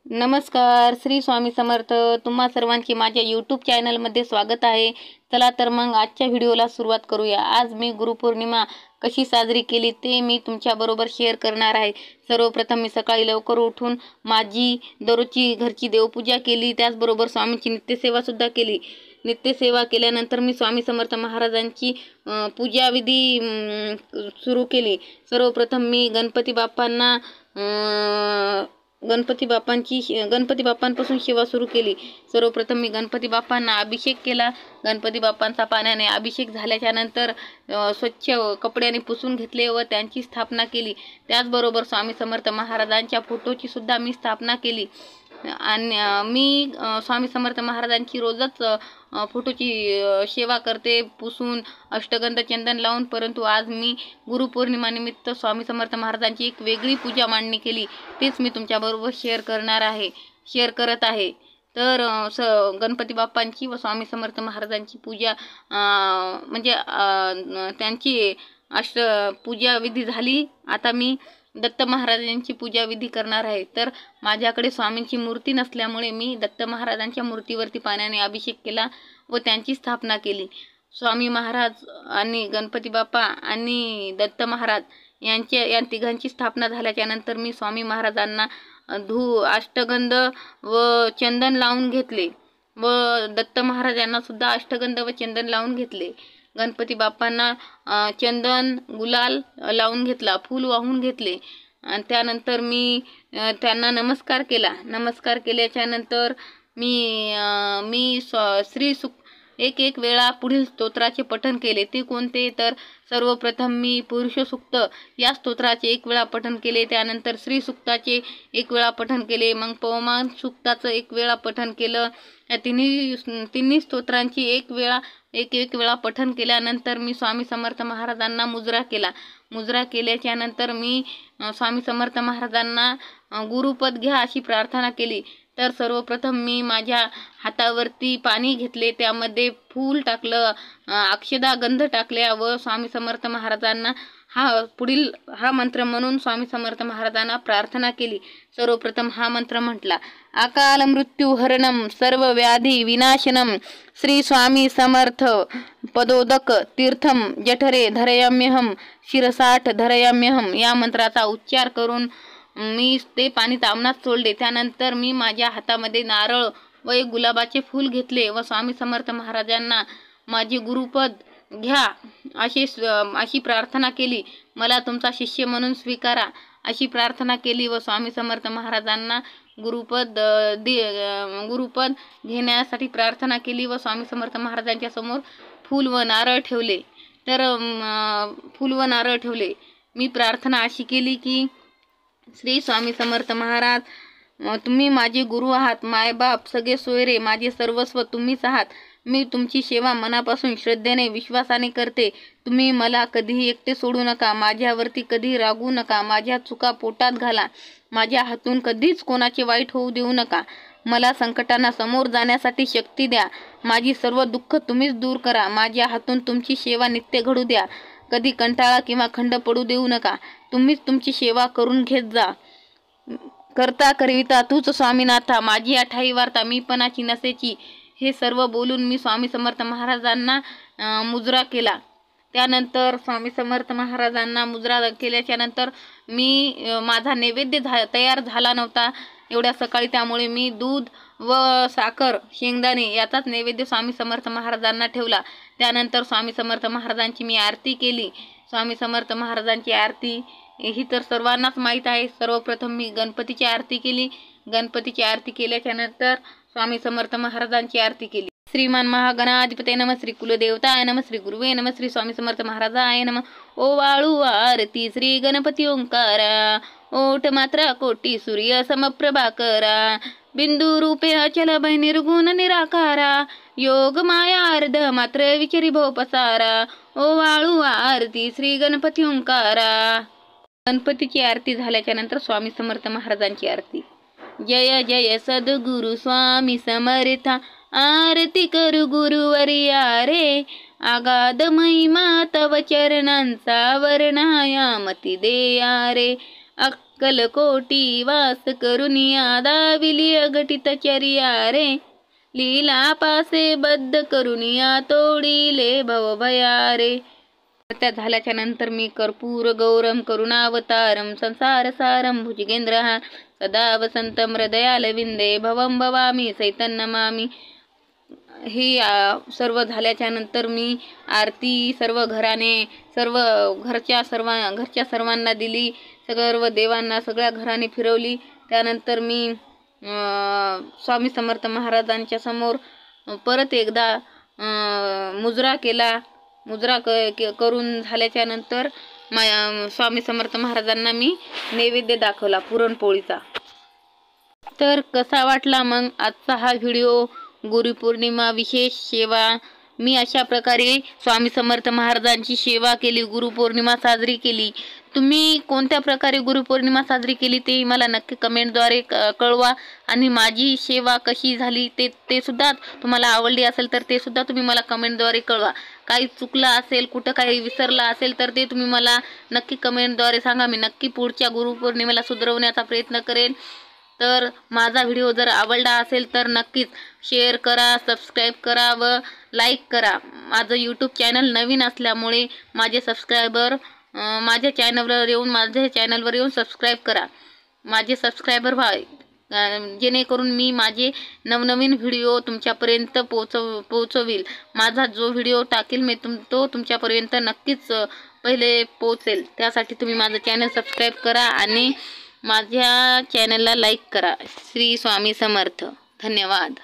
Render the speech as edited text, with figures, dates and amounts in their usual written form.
नमस्कार, श्री स्वामी समर्थ. तुम्हा सर्वांचे माझ्या यूट्यूब चॅनलमध्ये स्वागत आहे. चला तर मग आजच्या व्हिडिओला सुरुवात करूया. आज मी गुरुपौर्णिमा कशी साजरी केली ते मी तुमच्याबरोबर शेअर करणार आहे. सर्वप्रथम मी सकाळी लवकर उठून माझी दररोजची घरची देवपूजा केली, त्याचबरोबर स्वामींची नित्यसेवासुद्धा केली. नित्यसेवा केल्यानंतर मी स्वामी समर्थ महाराजांची पूजाविधी सुरू केली. सर्वप्रथम मी गणपती बाप्पांपासून सेवा सुरू केली. सर्वप्रथम मी गणपती बाप्पांना अभिषेक केला. गणपती बाप्पांचा पाण्याने अभिषेक झाल्याच्या नंतर स्वच्छ कपड्याने पुसून घेतले व त्यांची स्थापना केली. त्याचबरोबर स्वामी समर्थ महाराजांच्या फोटोची सुद्धा मी स्थापना केली. आणि मी स्वामी समर्थ महाराजांची रोजच फोटोची सेवा करते, पुसून अष्टगंध चंदन लावून. परंतु आज मी गुरुपौर्णिमानिमित्त स्वामी समर्थ महाराजांची एक वेगळी पूजा मांडणी केली. तेच मी तुमच्याबरोबर शेअर करत आहे. तर गणपती बाप्पांची व स्वामी समर्थ महाराजांची पूजा म्हणजे त्यांची पूजा विधी झाली. आता मी दत्त महाराजांची पूजा विधी करणार आहे. तर माझ्याकडे स्वामींची मूर्ती नसल्यामुळे मी दत्त महाराजांच्या मूर्तीवरती पाण्याने अभिषेक केला व त्यांची स्थापना केली. स्वामी महाराज आणि गणपती बाप्पा आणि दत्त महाराज या तिघांची स्थापना झाल्याच्या नंतर मी स्वामी महाराजांना अष्टगंध व चंदन लावून घेतले व दत्त महाराजांना सुद्धा अष्टगंध व चंदन लावून घेतले. गणपती बाप्पांना चंदन गुलाल लावून घेतला, फूल वाहून घेतले आणि त्यानंतर मी त्यांना नमस्कार केला. नमस्कार केल्याच्या नंतर मी एक वेळा पुढील स्तोत्राचे पठण केले. ते कोणते तर सर्वप्रथम मी पुरुष सूक्त या स्तोत्राचे एक वेळा पठण केले. त्यानंतर श्री सूक्ताचे एक वेळा पठण केले. मग पवमान सूक्ताचं एक वेळा पठण केलं. या तिन्ही स्तोत्रांची एक वेळा पठण केल्यानंतर मी स्वामी समर्थ महाराजांना मुजरा केला. मुजरा केल्याच्या नंतर मी स्वामी समर्थ महाराजांना गुरुपद घ्या अशी प्रार्थना केली. तर सर्वप्रथम मी माझ्या हातावरती पाणी घेतले, त्यामध्ये फूल टाकलं, अक्षदा गंध टाकल्या व स्वामी समर्थ महाराजांना हा मंत्र म्हणून स्वामी समर्थ महाराजांना प्रार्थना केली. सर्वप्रथम हा मंत्र म्हटला: अकाल मृत्यू हरणम सर्व व्याधी विनाशनम श्री स्वामी समर्थ पदोदक तीर्थम जठरे धरयाम्यहम शिरसाठ धरयाम्यहम. या मंत्राचा उच्चार करून मी ते पाणी तामनात सोडले. त्यानंतर मी माझ्या हातामध्ये नारळ व एक गुलाबाचे फूल घेतले व स्वामी समर्थ महाराजांना माझे गुरुपद घ्या अशी प्रार्थना केली. मला तुमचा शिष्य म्हणून स्वीकारा अशी प्रार्थना केली व स्वामी समर्थ महाराजांना गुरुपद घेण्यासाठी प्रार्थना केली व स्वामी समर्थ महाराजांच्या समोर फूल व नारळ ठेवले. मी प्रार्थना अशी केली की श्री स्वामी समर्थ महाराज, तुम्ही माझे गुरु आहात, मायबाप सगळे सोयरे, माझे सर्वस्व तुम्हीच आहात. मी तुमची सेवा मनापासून श्रद्धेने विश्वासाने करते. तुम्ही मला कधीही एकटे सोडू नका, माझ्यावरती कधी रागू नका, माझ्या चुका पोटात घाला, माझ्या हातून कधीच कोणाचे वाईट होऊ देऊ नका. मला संकटांना समोर जाण्यासाठी शक्ती द्या. माझी सर्व दुःख तुम्हीच दूर करा. माझ्या हातून तुमची सेवा नित्य घडू द्या. कधी कंटाळा किंवा खंड पडू देऊ नका. तुम्हीच तुमची सेवा करून घेत जा. करता करविता तूच स्वामीनाथा, माझी ठाई वार्ता मीपणाची नसेची. हे सर्व बोलून मी स्वामी समर्थ महाराजांना मुजरा केला. त्यानंतर स्वामी समर्थ महाराजांना मुजरा केल्याच्या नंतर माझा नैवेद्य तयार झाला नव्हता एवढ्या सकाळी, त्यामुळे मी दूध व साखर शेंगदाणे याचाच नैवेद्य स्वामी समर्थ महाराजांना ठेवला. त्यानंतर स्वामी समर्थ महाराजांची मी आरती केली. स्वामी समर्थ महाराजांची आरती ही तर सर्वांनाच माहीत आहे. सर्वप्रथम मी गणपतीची आरती केली. गणपतीची आरती केल्याच्या नंतर स्वामी समर्थ महाराजांची आरती केली. श्रीमान महागणाधिपते नमः, श्री कुलदेवताय नमः, श्री गुरुवे नमः, श्री स्वामी समर्थ महाराजाय नमः. ओ वाळू आरती श्री गणपती ओंकारा, ओठ मात्रा कोटी सूर्य समप्रभाकरा, बिंदू रूपे अचल भय निर्गुण निराकारा, योग माया अर्ध मात्र विचरी भो पसारा. ओ वाळू आरती श्री गणपती ओंकारा. गणपतीची आरती झाल्याच्या नंतर स्वामी समर्थ महाराजांची आरती. जय जय सद्गुरु स्वामी समर्था, आरती करू गुरुवर्या रे, आगाध महिमा तव चरणांचा वर्णाया मती देया रे. कलकोटी वास करुनिया दाविली अघटित चर्या रे, लीला पासे बद्ध करुनिया तोडीले भवभया रे. त्या झाल्याच्या नंतर मी कर्पूर गौरम करुणावतारम संसार सारम भुजगेंद्र सदा वसंतम हृदयालविंदे भवम भवामी सैतन नमामि. ही सर्व झाल्याच्या नंतर मी आरती सर्व घरच्या सर्वांना दिली, सर्व देवांना सगळ्या घराने फिरवली. त्यानंतर मी स्वामी समर्थ महाराजांच्या समोर परत एकदा मुजरा केला. मुजरा करून झाल्याच्या नंतर स्वामी समर्थ महाराजांना मी नैवेद्य दाखवला पुरणपोळीचा. तर कसा वाटला मग आजचा हा व्हिडिओ, गुरुपौर्णिमा विशेष सेवा. मी अशा प्रकारे स्वामी समर्थ महाराजांची सेवा केली, गुरुपौर्णिमा साजरी केली. तुम्ही कोणत्या प्रकारे गुरुपौर्णिमा साजरी केली ते मला नक्की कमेंटद्वारे कळवा. आणि माझी सेवा कशी झाली ते सुद्धा तुम्हाला आवडली असेल तर ते सुद्धा तुम्ही मला कमेंटद्वारे कळवा. काही चुकलं असेल, कुठं काही विसरलं असेल तर ते तुम्ही मला नक्की कमेंटद्वारे सांगा. मी नक्की पुढच्या गुरुपौर्णिमेला सुधारवण्याचा प्रयत्न करेन. तर माझा व्हिडिओ जर आवडला असेल तर नक्कीच शेअर करा, सबस्क्राईब करा व लाईक करा. माझं यूट्यूब चॅनल नवीन असल्यामुळे माझे सबस्क्रायबर माझ्या चॅनलवर येऊन सबस्क्राईब करा. माझे सबस्क्रायबर जेणेकरून मी माझे नवनवीन व्हिडिओ तुमच्यापर्यंत पोहोचवील. माझा जो व्हिडिओ टाकेल मी तो तुमच्यापर्यंत नक्कीच पहिले पोहोचेल. त्यासाठी तुम्ही माझं चॅनल सबस्क्राईब करा आणि माझ्या चॅनलला लाईक करा. श्री स्वामी समर्थ. धन्यवाद.